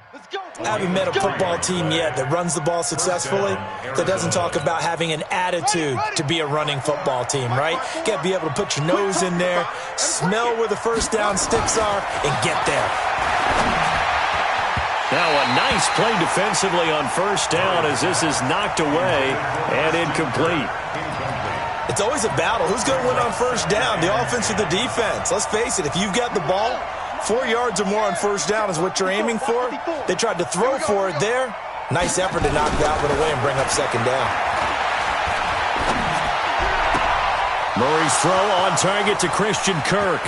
I haven't met a football team yet that runs the ball successfully that doesn't talk about having an attitude to be a running football team, right? You got to be able to put your nose in there, smell where the first down sticks are, and get there. Now a nice play defensively on first down as this is knocked away and incomplete. It's always a battle. Who's going to win on first down, the offense or the defense? Let's face it, if you've got the ball, 4 yards or more on first down is what you're aiming for. They tried to throw for it there. Nice effort to knock that one away and bring up second down. Murray's throw on target to Christian Kirk.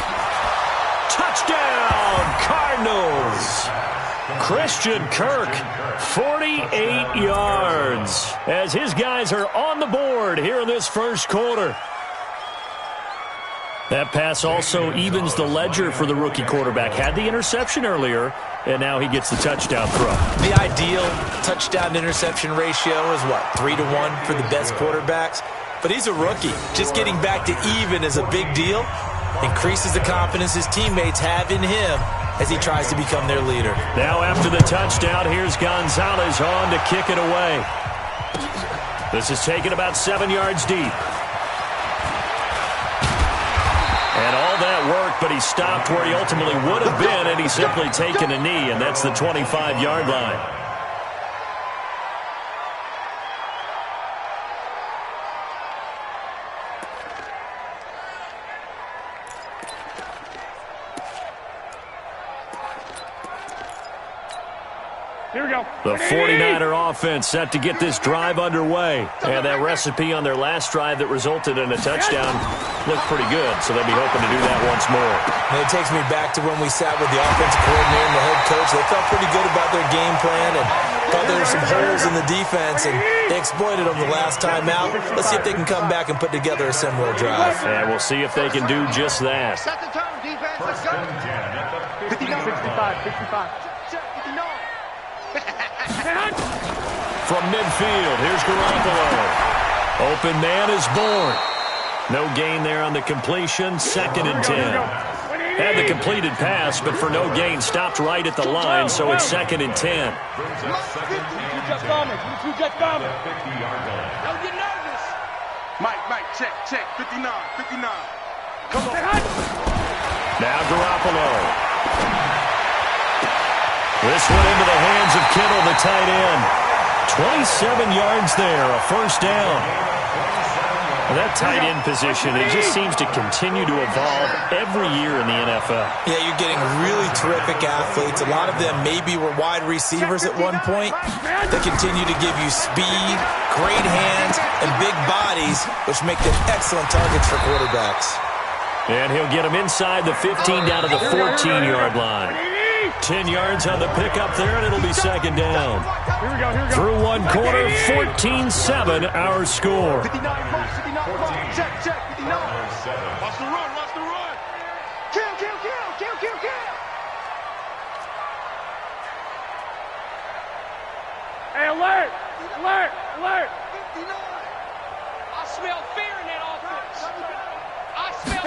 Touchdown, Cardinals! Christian Kirk, 48 yards, as his guys are on the board here in this first quarter. That pass also evens the ledger for the rookie quarterback. Had the interception earlier, and now he gets the touchdown throw. The ideal touchdown-interception ratio is what, 3-to-1 for the best quarterbacks? But he's a rookie. Just getting back to even is a big deal. Increases the confidence his teammates have in him as he tries to become their leader. Now after the touchdown, here's Gonzalez on to kick it away. This is taken about 7 yards deep. And all that worked, but he stopped where he ultimately would have been, and he's simply taken a knee, and that's the 25-yard line. Here we go. The 49er offense set to get this drive underway. And that recipe on their last drive that resulted in a touchdown looked pretty good, so they'll be hoping to do that once more. And it takes me back to when we sat with the offensive coordinator and the head coach. They felt pretty good about their game plan and thought there were some holes in the defense, and they exploited them the last time out. Let's see if they can come back and put together a similar drive. And we'll see if they can do just that. Set the tone, defense. Let's go. 59. 65. From midfield, here's Garoppolo. Open man is born. No gain there on the completion. 2nd and 10. Had the completed pass, but for no gain, stopped right at the line, so it's 2nd and 10. Mike, check. 59. Come on. Now Garoppolo. This one into the hands of Kittle, the tight end. 27 yards there, a first down. That tight end position, it just seems to continue to evolve every year in the NFL. Yeah, you're getting really terrific athletes. A lot of them maybe were wide receivers at one point. They continue to give you speed, great hands, and big bodies, which make them excellent targets for quarterbacks. And he'll get them inside the 15 down to the 14-yard line. 10 yards on the pickup there, and it'll be second down. Here we go. Through one quarter, 14-7 our score. 59, check, 59. Watch the run. Kill. Hey, alert. 59. I smell fear in that offense. I smell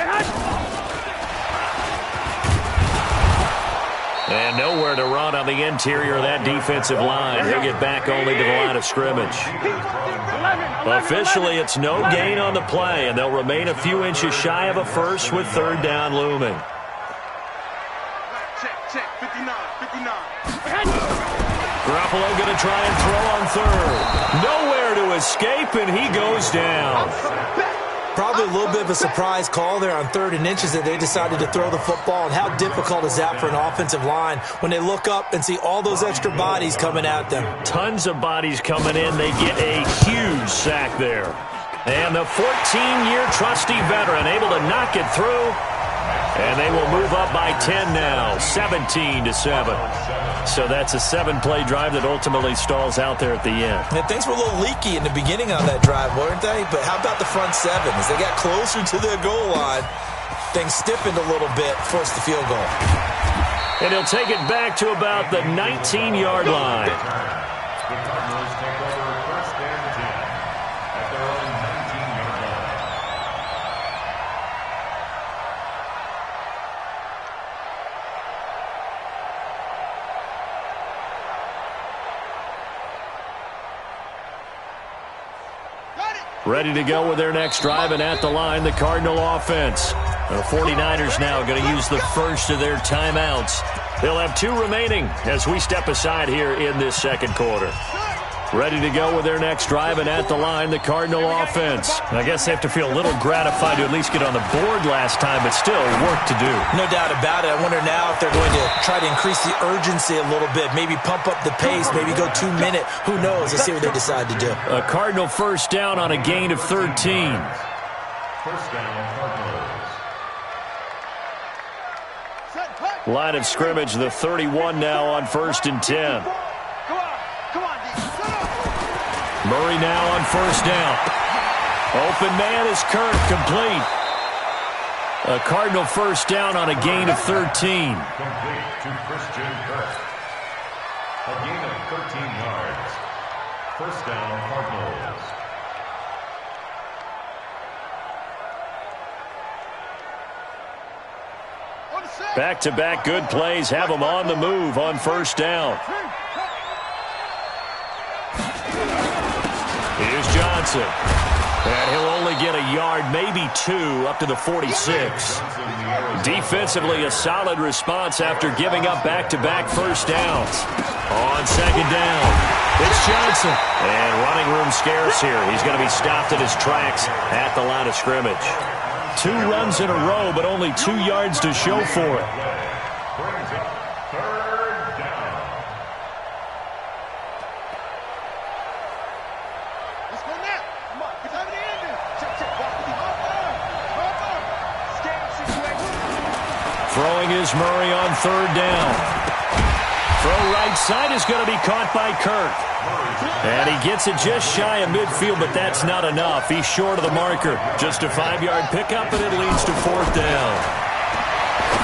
And nowhere to run on the interior of that defensive line. He'll get back only to the line of scrimmage. Officially, it's no gain on the play, and they'll remain a few inches shy of a first with third down looming. Check, 59. Garoppolo going to try and throw on third. Nowhere to escape, and he goes down. Probably a little bit of a surprise call there on 3rd and inches that they decided to throw the football. And how difficult is that for an offensive line when they look up and see all those extra bodies coming at them? Tons of bodies coming in. They get a huge sack there. And the 14-year trusty veteran able to knock it through. And they will move up by 10 now, 17-7. So that's a 7-play drive that ultimately stalls out there at the end. And things were a little leaky in the beginning on that drive, weren't they? But how about the front 7? As they got closer to their goal line, things stiffened a little bit, forced the field goal. And he'll take it back to about the 19-yard line. Ready to go with their next drive, and at the line, the Cardinal offense. The 49ers now going to use the first of their timeouts. They'll have 2 remaining as we step aside here in this second quarter. Ready to go with their next drive, and at the line, the Cardinal offense. I guess they have to feel a little gratified to at least get on the board last time, but still work to do. No doubt about it. I wonder now if they're going to try to increase the urgency a little bit, maybe pump up the pace, maybe go 2 minute. Who knows? Let's see what they decide to do. A Cardinal first down on a gain of 13. First down, Cardinals. Line of scrimmage, the 31 now on 1st and 10. Murray now on first down. Open man is Kirk, complete. A Cardinal first down on a gain of 13. Complete to Christian Kirk. A gain of 13 yards. First down, Cardinals. Back-to-back good plays have them on the move on first down. Here's Johnson. And he'll only get a yard, maybe 2, up to the 46. Defensively, a solid response after giving up back-to-back first downs. On second down, it's Johnson. And running room scarce here. He's going to be stopped in his tracks at the line of scrimmage. 2 runs in a row, but only 2 yards to show for it. Throwing is Murray on third down. Throw right side is going to be caught by Kirk. And he gets it just shy of midfield, but that's not enough. He's short of the marker. Just a 5-yard pickup, and it leads to fourth down.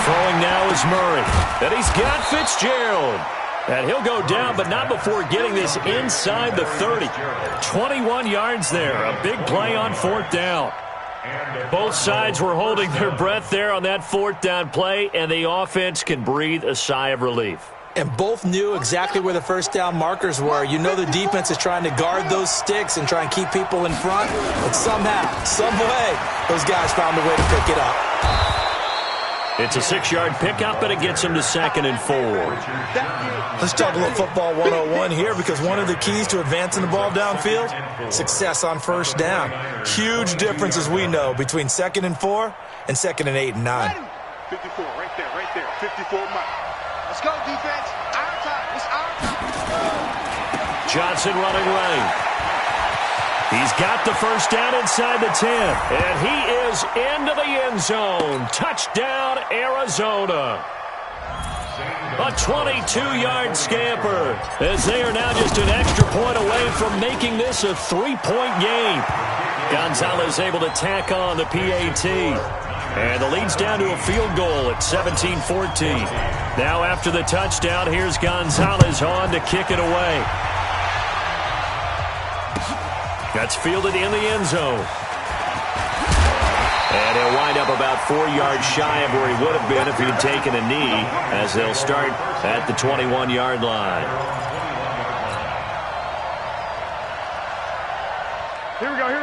Throwing now is Murray. And he's got Fitzgerald. And he'll go down, but not before getting this inside the 30. 21 yards there. A big play on fourth down. Both sides were holding their breath there on that fourth down play, and the offense can breathe a sigh of relief. And both knew exactly where the first down markers were. You know the defense is trying to guard those sticks and try and keep people in front. But somehow, some way, those guys found a way to pick it up. It's a 6-yard pickup, and it gets them to 2nd and 4. Let's talk a little football 101 here, because one of the keys to advancing the ball downfield, success on first down. Huge difference, as we know, between 2nd and 4 and 2nd and 8 and 9. 54, right there. 54 Mike. Let's go, defense. Our time. It's our time. Johnson running right. He's got the first down inside the 10. And he is into the end zone. Touchdown, Arizona. A 22-yard scamper, as they are now just an extra point away from making this a 3-point game. Gonzalez able to tack on the PAT. And the lead's down to a field goal at 17-14. Now after the touchdown, here's Gonzalez on to kick it away. That's fielded in the end zone. And he'll wind up about 4 yards shy of where he would have been if he'd taken a knee, as they'll start at the 21-yard line.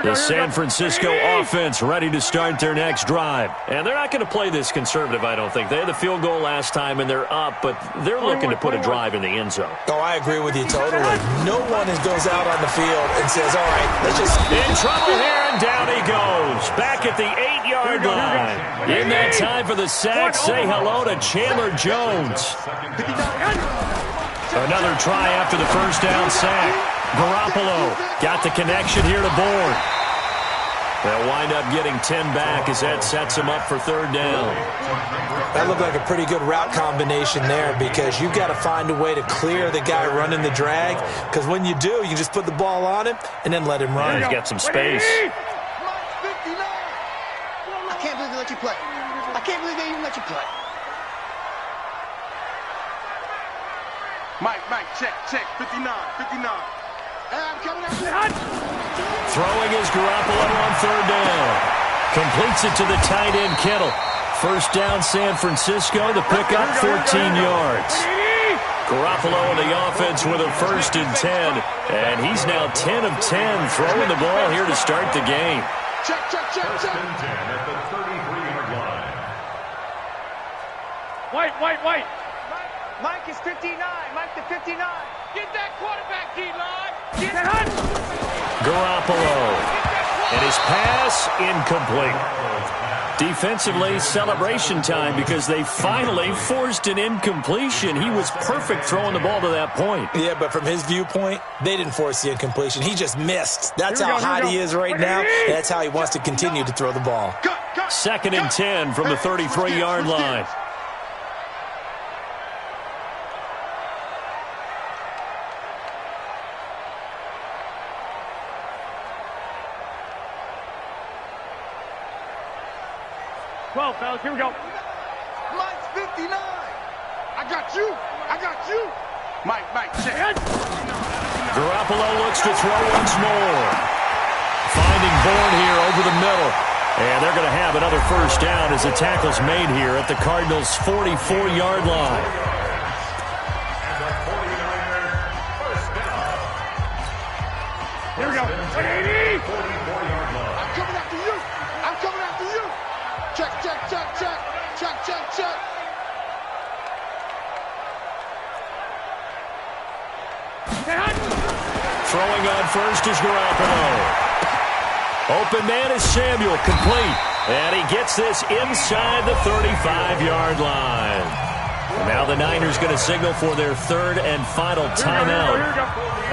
The San Francisco offense ready to start their next drive. And they're not going to play this conservative, I don't think. They had the field goal last time, and they're up, but they're looking to put a drive in the end zone. Oh, I agree with you totally. No one goes out on the field and says, all right, let's just... In trouble here, and down he goes. Back at the 8-yard line. In that time for the sack, say hello to Chandler Jones. Another try after the first down sack. Garoppolo got the connection here to Bourne. They'll wind up getting 10 back as that sets him up for third down. That looked like a pretty good route combination there, because you've got to find a way to clear the guy running the drag, because when you do, you just put the ball on him and then let him run. He's got some space. I can't believe they let you play. I can't believe they even let you play. Mike, check. 59. I'm coming out. Throwing is Garoppolo on third down. Completes it to the tight end, Kittle. First down, San Francisco. The pickup, 14 yards. Garoppolo in the offense with a 1st and 10. And he's now 10 of 10 throwing the ball here to start the game. Check. First and 10 at the 33-yard line. White. Mike is 59. Mike to 59. Get that quarterback, D-line. Get that. Garoppolo. And his pass incomplete. Defensively, celebration time because they finally forced an incompletion. He was perfect throwing the ball to that point. Yeah, but from his viewpoint, they didn't force the incompletion. He just missed. That's how hot he is right now. That's how he wants to continue to throw the ball. 2nd and 10 from the 33-yard line. Fellas, here we go. Mike's 59. I got you. Mike, check. Garoppolo looks to throw once more. Finding Bourne here over the middle. And they're going to have another 1st down as the tackle's made here at the Cardinals' 44-yard line. And the 49ers first down. Here we go. 44-yard line. I'm coming after you. Check. Throwing on first is Garoppolo. Open man is Samuel, complete. And he gets this inside the 35-yard line. Now the Niners going to signal for their 3rd and final timeout,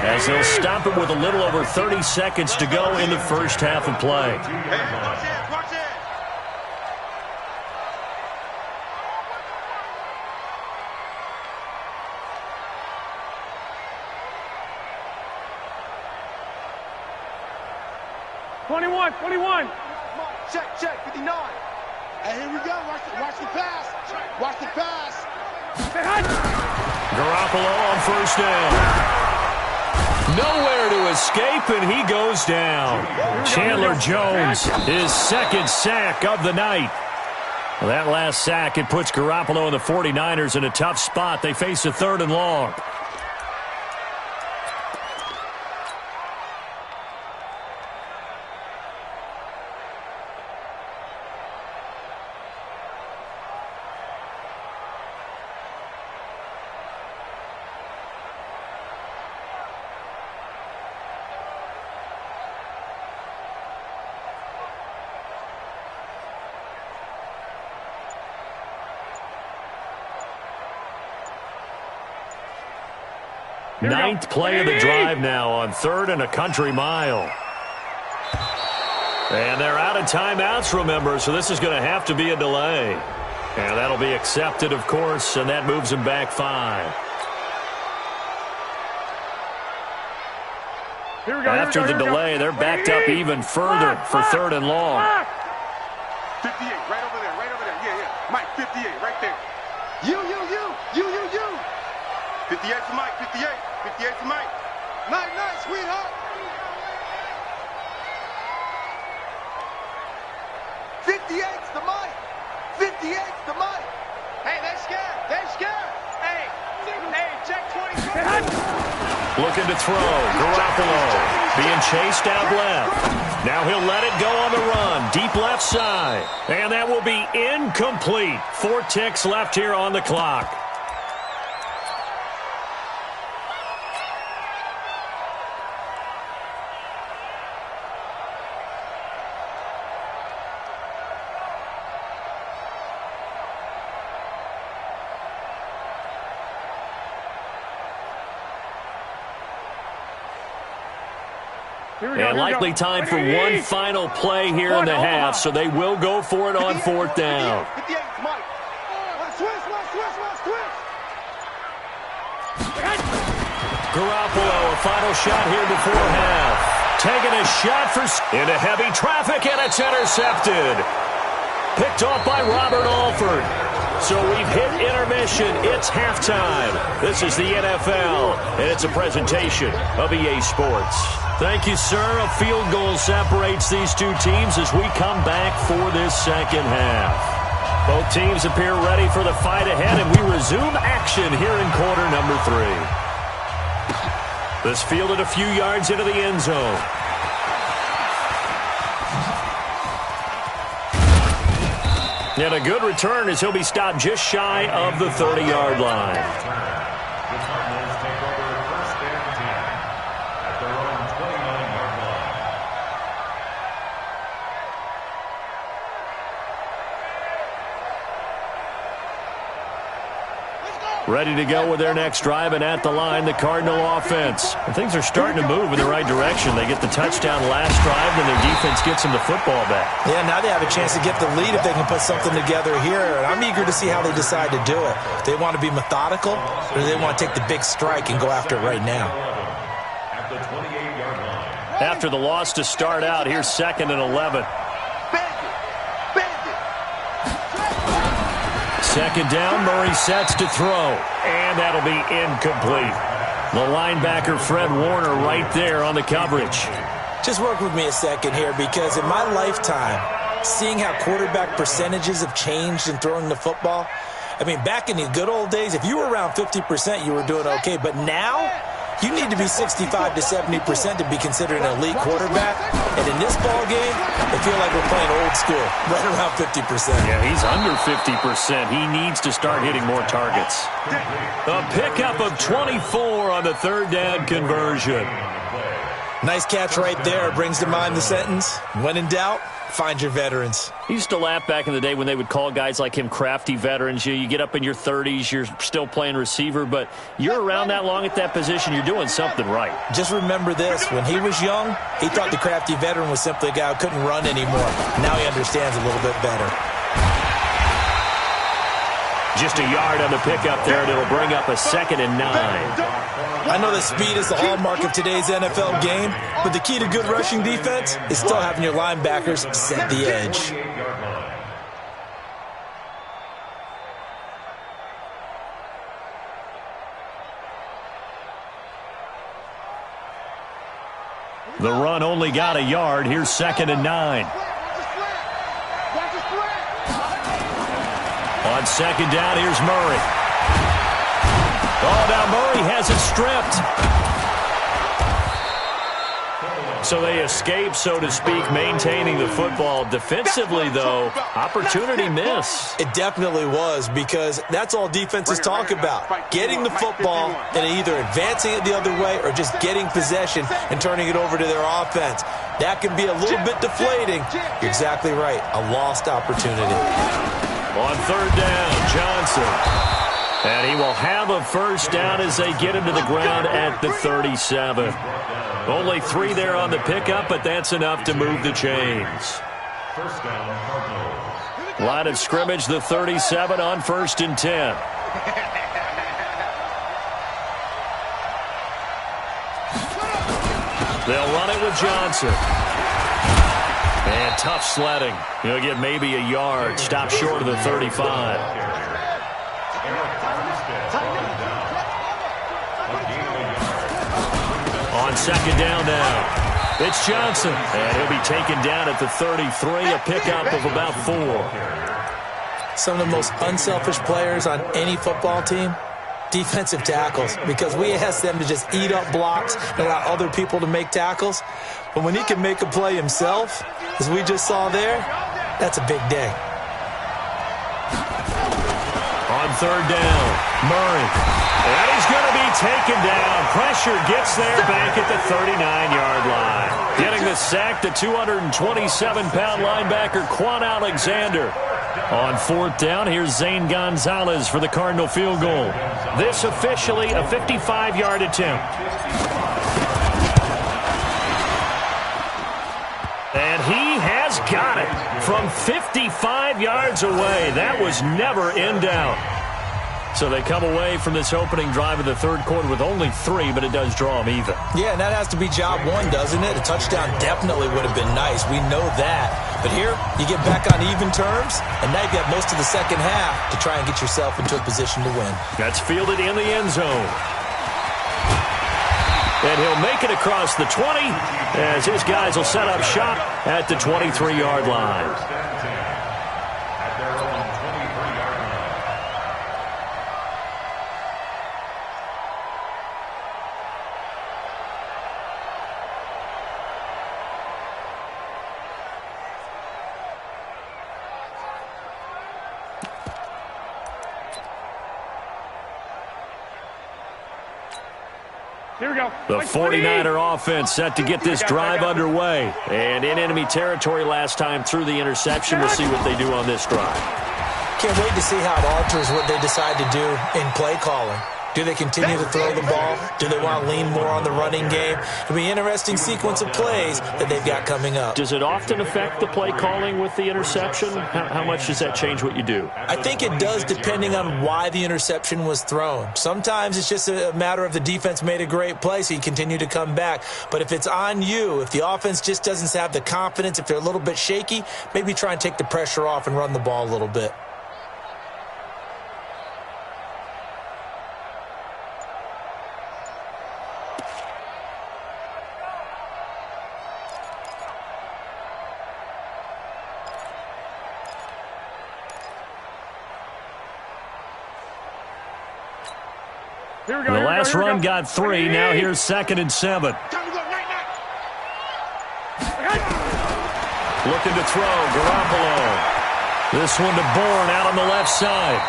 as they'll stop it with a little over 30 seconds to go in the first half of play. Watch it. 21. Check, 59. And here we go. Watch the pass. Garoppolo on 1st down. Nowhere to escape, and he goes down. Chandler Jones, his 2nd sack of the night. Well, that last sack, it puts Garoppolo and the 49ers in a tough spot. They face a 3rd and long. Ninth play of the drive now on 3rd and a country mile. And they're out of timeouts, remember, so this is going to have to be a delay. And that'll be accepted, of course, and that moves them back 5. After the delay, they're backed up even further for 3rd and long. 58, right over there. Yeah. Mike, 58, right there. You. 58 to Mike, 58 to Mike. Nice, sweetheart. 58's the Mike. Hey, they're scared. Hey, check 24. Looking to throw. Garoppolo being chased out left. Now he'll let it go on the run. Deep left side. And that will be incomplete. 4 ticks left here on the clock. And likely time for one final play here in the half, so they will go for it on 4th down. Garoppolo, a final shot here before half. Taking a shot into heavy traffic, and it's intercepted. Picked off by Robert Alford. So we've hit intermission. It's halftime. This is the NFL, and it's a presentation of EA Sports. Thank you, sir. A field goal separates these two teams as we come back for this second half. Both teams appear ready for the fight ahead, and we resume action here in quarter number 3. This fielded a few yards into the end zone. And a good return as he'll be stopped just shy of the 30-yard line. The Cardinals take over first and 10 at their own 29-yard line. Ready to go with their next drive, and at the line, the Cardinal offense. And things are starting to move in the right direction. They get the touchdown last drive, and their defense gets them the football back. Yeah, now they have a chance to get the lead if they can put something together here. And I'm eager to see how they decide to do it. They want to be methodical, or do they want to take the big strike and go after it right now? At the 28-yard line. After the loss to start out, here's 2nd and 11. Second down, Murray sets to throw, and that'll be incomplete. The linebacker, Fred Warner, right there on the coverage. Just work with me a second here, because in my lifetime, seeing how quarterback percentages have changed in throwing the football, I mean, back in the good old days, if you were around 50%, you were doing okay. But now, you need to be 65 to 70% to be considered an elite quarterback. And in this ball game, I feel like we're playing old school, right around 50%. Yeah, he's under 50%. He needs to start hitting more targets. A pickup of 24 on the third down conversion. Nice catch right there. Brings to mind the sentence, when in doubt, find your veterans. I used to laugh back in the day when they would call guys like him crafty veterans. You get up in your 30s, you're still playing receiver, but you're around that long at that position, you're doing something right. Just remember this. When he was young, he thought the crafty veteran was simply a guy who couldn't run anymore. Now he understands a little bit better. Just a yard on the pickup there, and it'll bring up a 2nd and 9. I know that speed is the hallmark of today's NFL game, but the key to good rushing defense is still having your linebackers set the edge. The run only got a yard. Here's 2nd and 9. On 2nd down, here's Murray. Oh, now Murray has it stripped. So they escape, so to speak, maintaining the football. Defensively, though, opportunity miss. It definitely was, because that's all defenses talk about. Getting the football and either advancing it the other way or just getting possession and turning it over to their offense. That can be a little bit deflating. You're exactly right. A lost opportunity. On 3rd down, Johnson. And he will have a first down as they get him to the ground at the 37. Only 3 there on the pickup, but that's enough to move the chains. First down, Cardinals. Line of scrimmage, the 37 on 1st and 10. They'll run it with Johnson. And tough sledding. He'll get maybe a yard. Stop short of the 35. On 2nd down now, it's Johnson. And he'll be taken down at the 33, a pickup of about 4. Some of the most unselfish players on any football team, defensive tackles, because we ask them to just eat up blocks and allow other people to make tackles. But when he can make a play himself, as we just saw there, that's a big day. On 3rd down, Murray. And he's going to be taken down. Pressure gets there back at the 39-yard line. Getting the sack, the 227-pound linebacker, Quan Alexander. On 4th down, here's Zane Gonzalez for the Cardinal field goal. This officially a 55-yard attempt. And he has got it from 55 yards away. That was never in doubt. So they come away from this opening drive of the 3rd quarter with only 3, but it does draw them even. Yeah, and that has to be job 1, doesn't it? A touchdown definitely would have been nice. We know that. But here, you get back on even terms, and now you've got most of the second half to try and get yourself into a position to win. That's fielded in the end zone. And he'll make it across the 20 as his guys will set up shop at the 23-yard line. At their own 28 Here we go. The 49er offense set to get this drive underway. And in enemy territory last time through the interception. We'll see what they do on this drive. Can't wait to see how it alters what they decide to do in play calling. Do they continue to throw the ball? Do they want to lean more on the running game? It'll be an interesting sequence of plays that they've got coming up. Does it often affect the play calling with the interception? How much does that change what you do? I think it does depending on why the interception was thrown. Sometimes it's just a matter of the defense made a great play, so you continue to come back. But if it's on you, if the offense just doesn't have the confidence, if they're a little bit shaky, maybe try and take the pressure off and run the ball a little bit. The last run got 3. Now here's 2nd and 7. Looking to throw. Garoppolo. This one to Bourne out on the left side.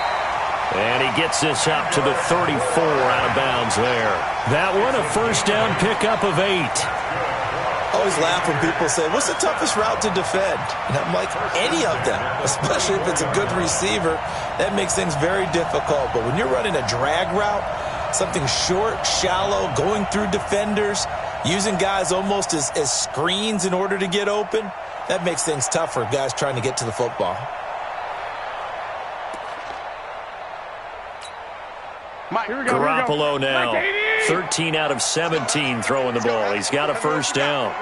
And he gets this up to the 34 out of bounds there. That one a first down pickup of 8. I always laugh when people say, what's the toughest route to defend? And I'm like, any of them, especially if it's a good receiver. That makes things very difficult. But when you're running a drag route, something short, shallow, going through defenders, using guys almost as screens in order to get open, that makes things tough for guys trying to get to the football. Garoppolo now, 13 out of 17 throwing the ball. He's got a first down.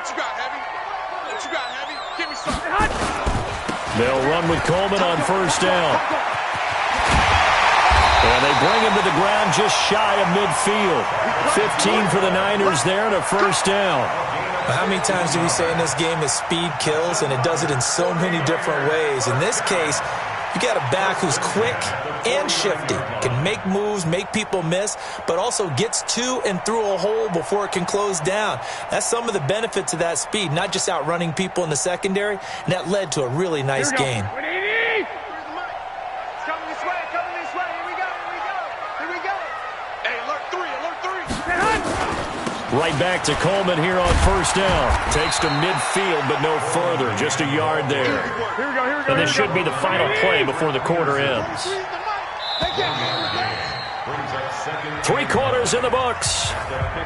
They'll run with Coleman on first down. And they bring him to the ground just shy of midfield. 15 for the Niners there and a first down. How many times do we say in this game that speed kills, and it does it in so many different ways? In this case, you got a back who's quick and shifty, can make moves, make people miss, but also gets to and through a hole before it can close down. That's some of the benefits of that speed, not just outrunning people in the secondary, and that led to a really nice gain. Right back to Coleman here on first down. Takes to midfield, but no further. Just a yard there. And this should be the final play before the quarter ends. 3 quarters in the books.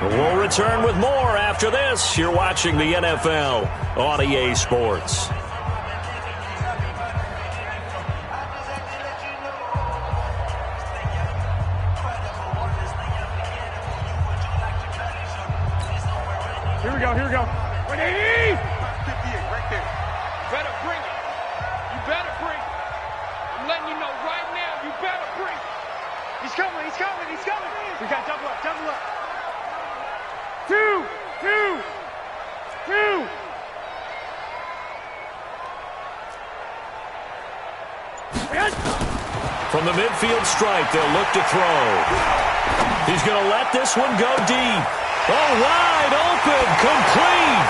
We'll return with more after this. You're watching the NFL on EA Sports. Here we go. 180! 58, right there. You better bring it. You better bring it. I'm letting you know right now, you better bring it. He's coming. We got double up. 2. From the midfield stripe, they'll look to throw. He's going to let this one go deep. Oh, wide open, complete.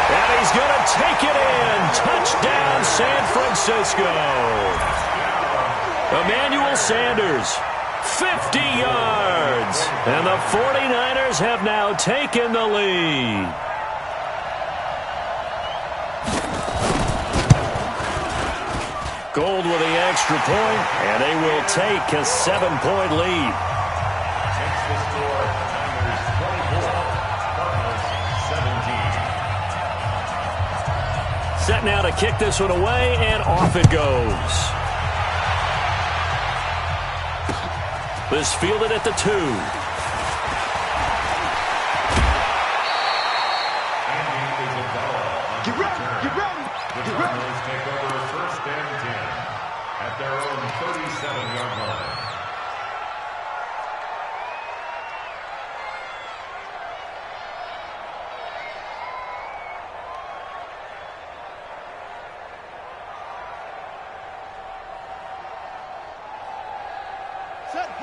And he's going to take it in. Touchdown, San Francisco. Emmanuel Sanders, 50 yards. And the 49ers have now taken the lead. Gold with the extra point, and they will take a 7-point lead. Takes the score, Niners 24, Cardinals 17. Set now to kick this one away, and off it goes. This fielded at the 2. Get ready. The Cardinals take over first and 10 at their own 37-yard line.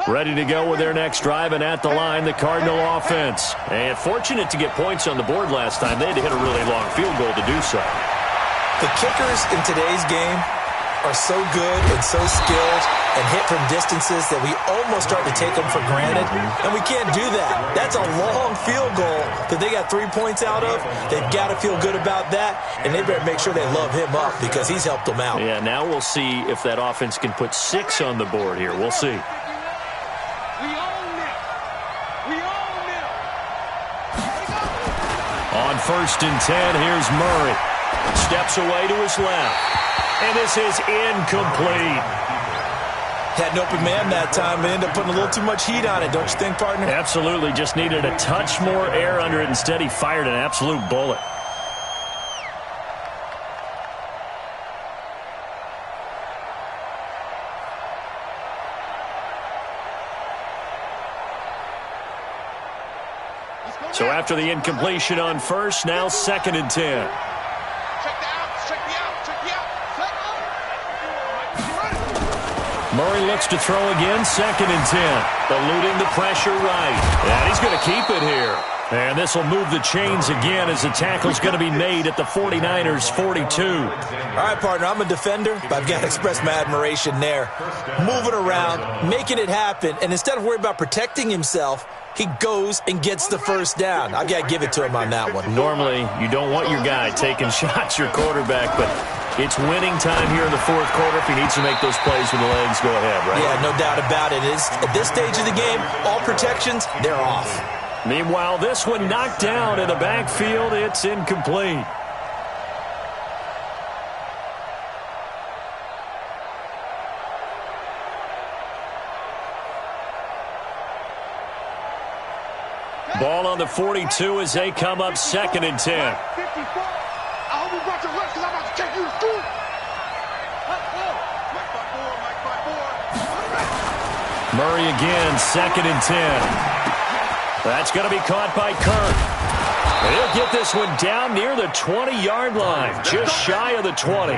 Ready to go with their next drive, and at the line, the Cardinal offense. And fortunate to get points on the board last time. They had to hit a really long field goal to do so. The kickers in today's game are so good and so skilled and hit from distances that we almost start to take them for granted, and we can't do that. That's a long field goal that they got 3 points out of. They've got to feel good about that, and they better make sure they love him up because he's helped them out. Yeah, now we'll see if that offense can put 6 on the board here. We'll see. On 1st and 10, here's Murray. Steps away to his left. And this is incomplete. Had an open man that time, but ended up putting a little too much heat on it, don't you think, partner? Absolutely. Just needed a touch more air under it. Instead, he fired an absolute bullet. So after the incompletion on 1st, now 2nd and 10. Murray looks to throw again, 2nd and 10. Eluding the pressure right. And he's going to keep it here. And this will move the chains again as the tackle's going to be made at the 49ers' 42. All right, partner, I'm a defender, but I've got to express my admiration there. Moving around, making it happen, and instead of worrying about protecting himself, he goes and gets the 1st down. I've got to give it to him on that one. Normally, you don't want your guy taking shots, your quarterback, but it's winning time here in the 4th quarter. If he needs to make those plays with the legs, go ahead, right? Yeah, no doubt about it. At this stage of the game, all protections, they're off. Meanwhile, this one knocked down in the backfield. It's incomplete. Ball on the 42 as they come up 2nd and 10. I hope you brought your lips because I'm about to take you to school. Murray again, 2nd and 10. That's going to be caught by Kirk. He'll get this one down near the 20-yard line, just shy of the 20.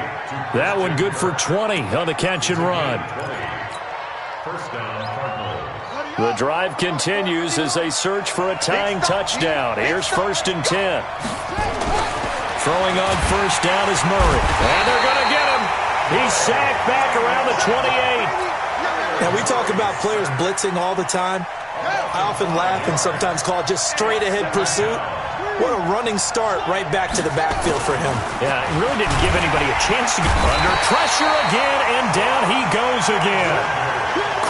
That one good for 20 on the catch and run. The drive continues as they search for a tying touchdown. Here's 1st and 10. Throwing on 1st down is Murray. And they're going to get him. He's sacked back around the 28. Now, we talk about players blitzing all the time. I often laugh and sometimes call it just straight-ahead pursuit. What a running start right back to the backfield for him. Yeah, it really didn't give anybody a chance to get under pressure again, and down he goes again.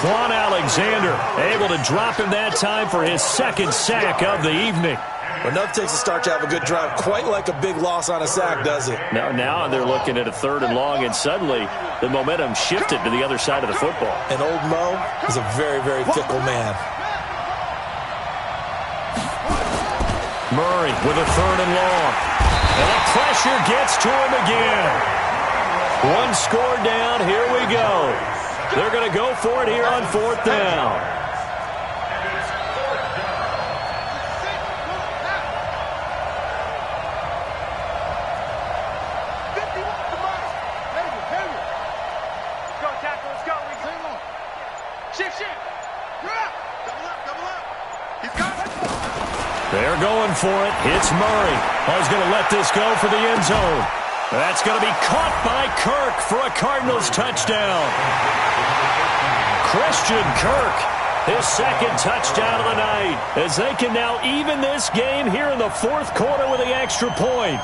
Quan Alexander able to drop him that time for his 2nd sack of the evening. Well, enough takes a start to have a good drive, quite like a big loss on a sack, does it? Now they're looking at a 3rd and long, and suddenly the momentum shifted to the other side of the football. And old Mo is a very, very fickle man. Murray with a 3rd and long. And the pressure gets to him again. One score down. Here we go. They're going to go for it here on 4th down. They're going for it. It's Murray. He's going to let this go for the end zone. That's going to be caught by Kirk for a Cardinals touchdown. Christian Kirk, his 2nd touchdown of the night, as they can now even this game here in the 4th quarter with the extra point.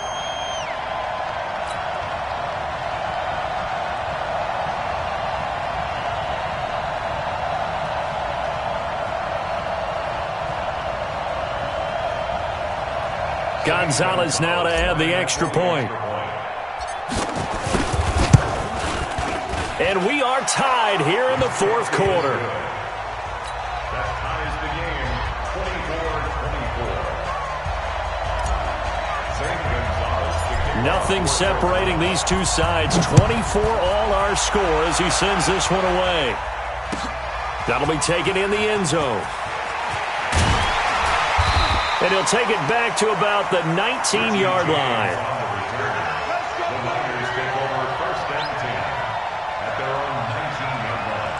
Gonzalez now to add the extra point. And we are tied here in the 4th quarter. That ties the game, 24-24. Nothing separating these two sides. 24 all our score as he sends this one away. That'll be taken in the end zone. And he'll take it back to about the 19-yard line. The Niners take over 1st and 10 at their own 19-yard line.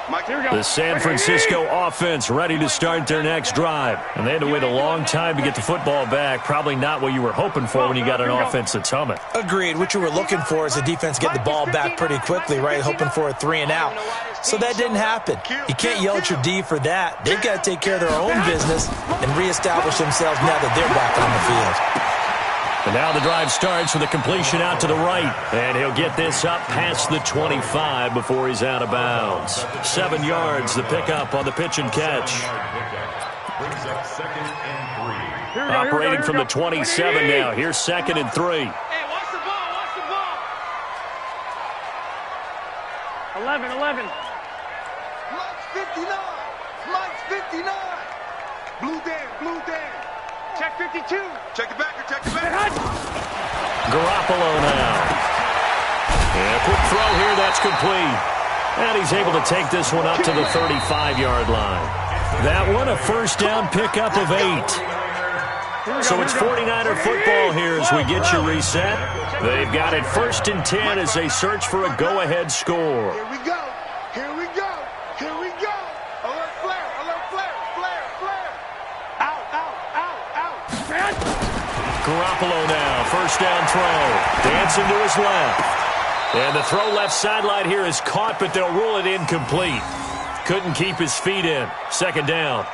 The San Francisco offense ready to start their next drive. And they had to wait a long time to get the football back. Probably not what you were hoping for when you got an offense that's humming. Agreed. What you were looking for is the defense get the ball back pretty quickly, right? Hoping for a 3-and-out. So that didn't happen. You can't yell at your D for that. They've got to take care of their own business and reestablish themselves now that they're back on the field. And now the drive starts with a completion out to the right. And he'll get this up past the 25 before he's out of bounds. 7 yards, the pickup on the pitch and catch. Brings up 2nd and 3. Operating from the 27 now. Here's 2nd and 3. Hey, watch the ball, watch the ball. 11. Mike's 59. Mike's 59. Blue Dan. Check 52. Check it back. Garoppolo now. And a quick throw here, that's complete. And he's able to take this one up to the 35-yard line. That one a first down pickup of 8. So it's 49er football here as we get you reset. They've got it 1st and 10 as they search for a go-ahead score. Here we go. Alert flare. Out. Garoppolo now, first down throw. Dancing to his left. And the throw left sideline here is caught, but they'll rule it incomplete. Couldn't keep his feet in. 2nd down.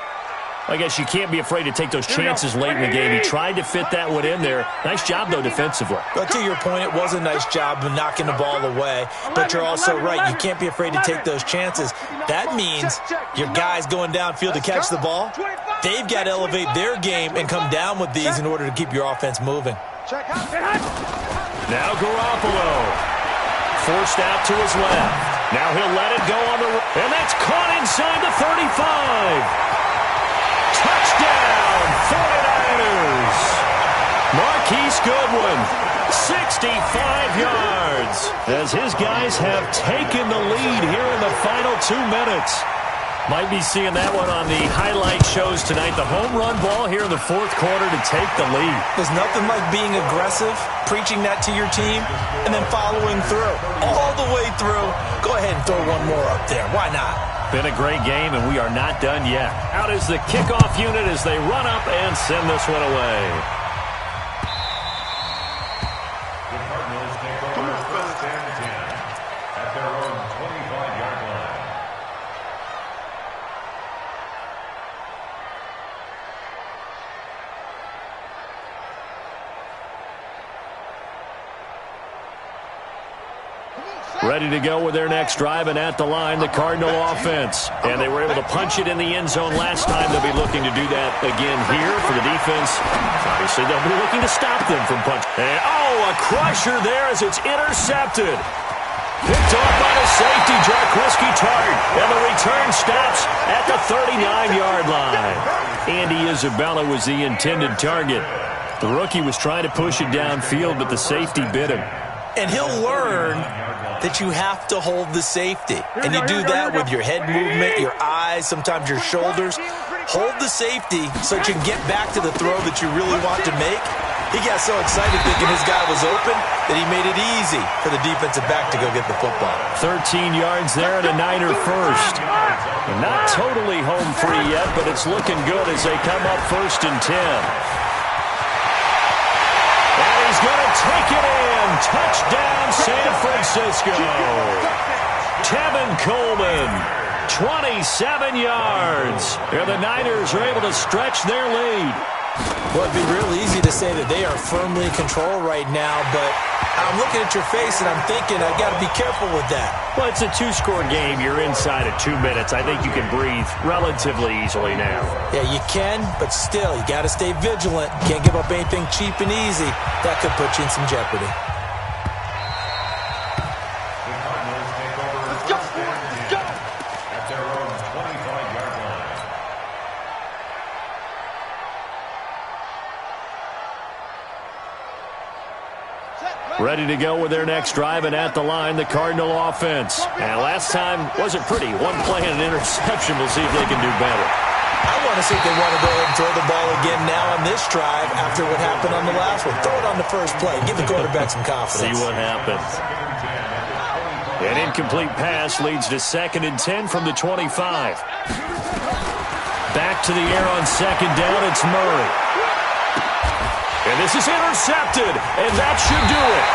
I guess you can't be afraid to take those chances late in the game. He tried to fit that one in there. Nice job, though, defensively. But to your point, it was a nice job of knocking the ball away. But you're also right. You can't be afraid to take those chances. That means your guys going downfield to catch the ball, they've got to elevate their game and come down with these in order to keep your offense moving. Now Garoppolo. Forced out to his left. Now he'll let it go on the... And that's caught inside the 35. Touchdown, 49ers. Marquise Goodwin, 65 yards, as his guys have taken the lead here in the final 2 minutes. Might be seeing that one on the highlight shows tonight. The home run ball here in the 4th quarter to take the lead. There's nothing like being aggressive, preaching that to your team, and then following through. All the way through. Go ahead and throw one more up there. Why not? Been a great game, and we are not done yet. Out is the kickoff unit as they run up and send this one away. The Cardinals take over 1st and 10 at their own 25-yard line. Ready to go with their next drive, and at the line, the Cardinal offense. And they were able to punch it in the end zone last time. They'll be looking to do that again here for the defense. Obviously, they'll be looking to stop them from punching. And, a crusher there as it's intercepted. Picked off by the safety, Jarquiski Tart. And the return stops at the 39-yard line. Andy Isabella was the intended target. The rookie was trying to push it downfield, but the safety bit him. And he'll learn that you have to hold the safety. And you do that with your head movement, your eyes, sometimes your shoulders. Hold the safety so that you can get back to the throw that you really want to make. He got so excited thinking his guy was open that he made it easy for the defensive back to go get the football. 13 yards there and a Niner first. And not totally home free yet, but it's looking good as they come up 1st and 10. And he's going to take it in. Touchdown, San Francisco. Tevin Coleman, 27 yards. And the Niners are able to stretch their lead. Well, it'd be real easy to say that they are firmly in control right now, but I'm looking at your face and I'm thinking I got to be careful with that. Well, it's a 2-score game. You're inside of 2 minutes. I think you can breathe relatively easily now. Yeah, you can, but still, you got to stay vigilant. Can't give up anything cheap and easy. That could put you in some jeopardy. Ready to go with their next drive, and at the line, the Cardinal offense. And last time wasn't pretty. One play and an interception. We'll see if they can do better. I want to see if they want to go ahead and throw the ball again now on this drive after what happened on the last one. Throw it on the first play. Give the quarterback some confidence. See what happens. An incomplete pass leads to 2nd and 10 from the 25. Back to the air on 2nd down, it's Murray. And this is intercepted, and that should do it.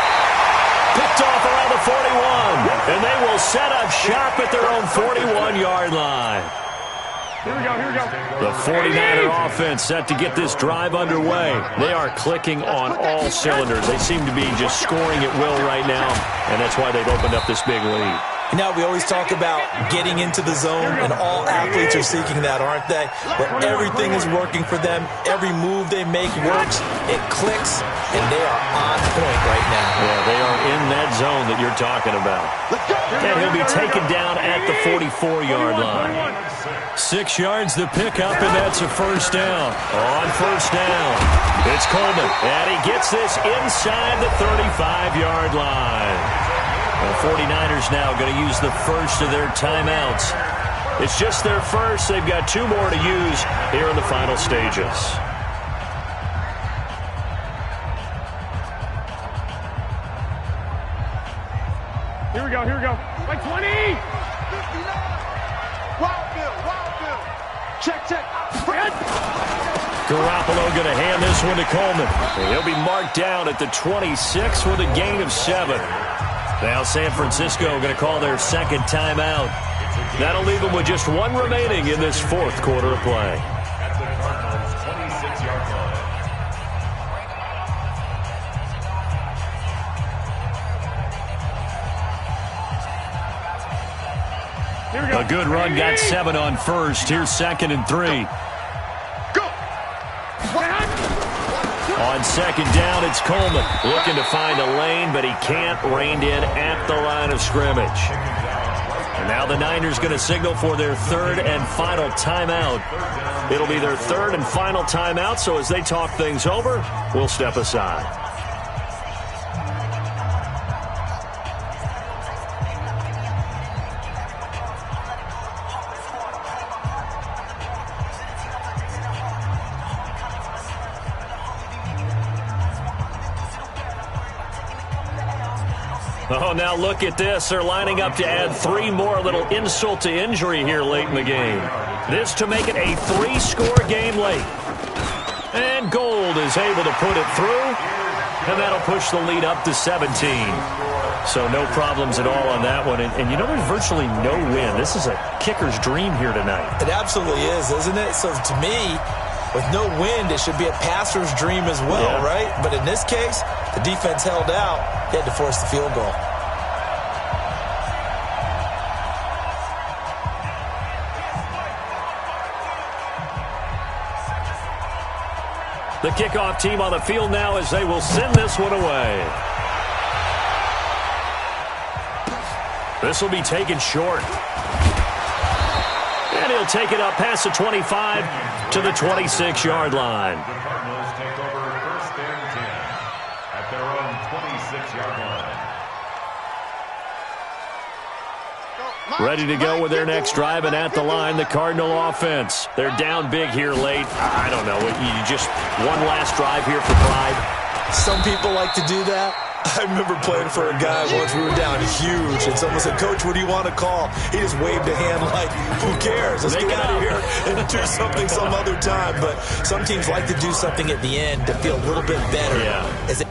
Picked off around the 41, and they will set up shop at their own 41-yard line. Here we go. The 49er offense set to get this drive underway. They are clicking on all cylinders. They seem to be just scoring at will right now, and that's why they've opened up this big lead. You know, we always talk about getting into the zone, and all athletes are seeking that, aren't they? Where everything is working for them. Every move they make works. It clicks, and they are on point right now. Yeah, they are in that zone that you're talking about. And he'll be taken down at the 44-yard line. 6 yards the pickup, and that's a first down. On first down, it's Coleman, and he gets this inside the 35-yard line. The 49ers now going to use the first of their timeouts. It's just their first. They've got 2 more to use here in the final stages. Here we go. Like 20. 59. Wild Bill. Check. Garoppolo going to hand this one to Coleman. And he'll be marked down at the 26 with a gain of 7. Now San Francisco going to call their 2nd timeout. That'll leave them with just 1 remaining in this 4th quarter of play. At the Cardinals' 26-yard line. A good run got 7 on first. Here's 2nd and 3. On 2nd down, it's Coleman looking to find a lane, but he can't. Reined in at the line of scrimmage. And now the Niners going to signal for their 3rd and final timeout. It'll be their 3rd and final timeout, so as they talk things over, we'll step aside. Oh, now look at this. They're lining up to add 3 more, little insult to injury here late in the game. This to make it a 3-score game late. And Gold is able to put it through, and that'll push the lead up to 17. So no problems at all on that one. And you know, there's virtually no win. This is a kicker's dream here tonight. It absolutely is, isn't it? So to me, with no wind, it should be a passer's dream as well, right? But in this case, the defense held out. They had to force the field goal. The kickoff team on the field now as they will send this one away. This will be taken short. And he'll take it up past the 25 to the 26-yard line. The Cardinals take over 1st and 10 at their own 26-yard line. Ready to go with their next drive, and at the line, the Cardinal offense. They're down big here late. I don't know. You just one last drive here for pride. Some people like to do that. I remember playing for a guy once. We were down huge, and someone said, "Coach, what do you want to call?" He just waved a hand like, "Who cares? Let's get out of here and do something some other time." But some teams like to do something at the end to feel a little bit better. Yeah. As it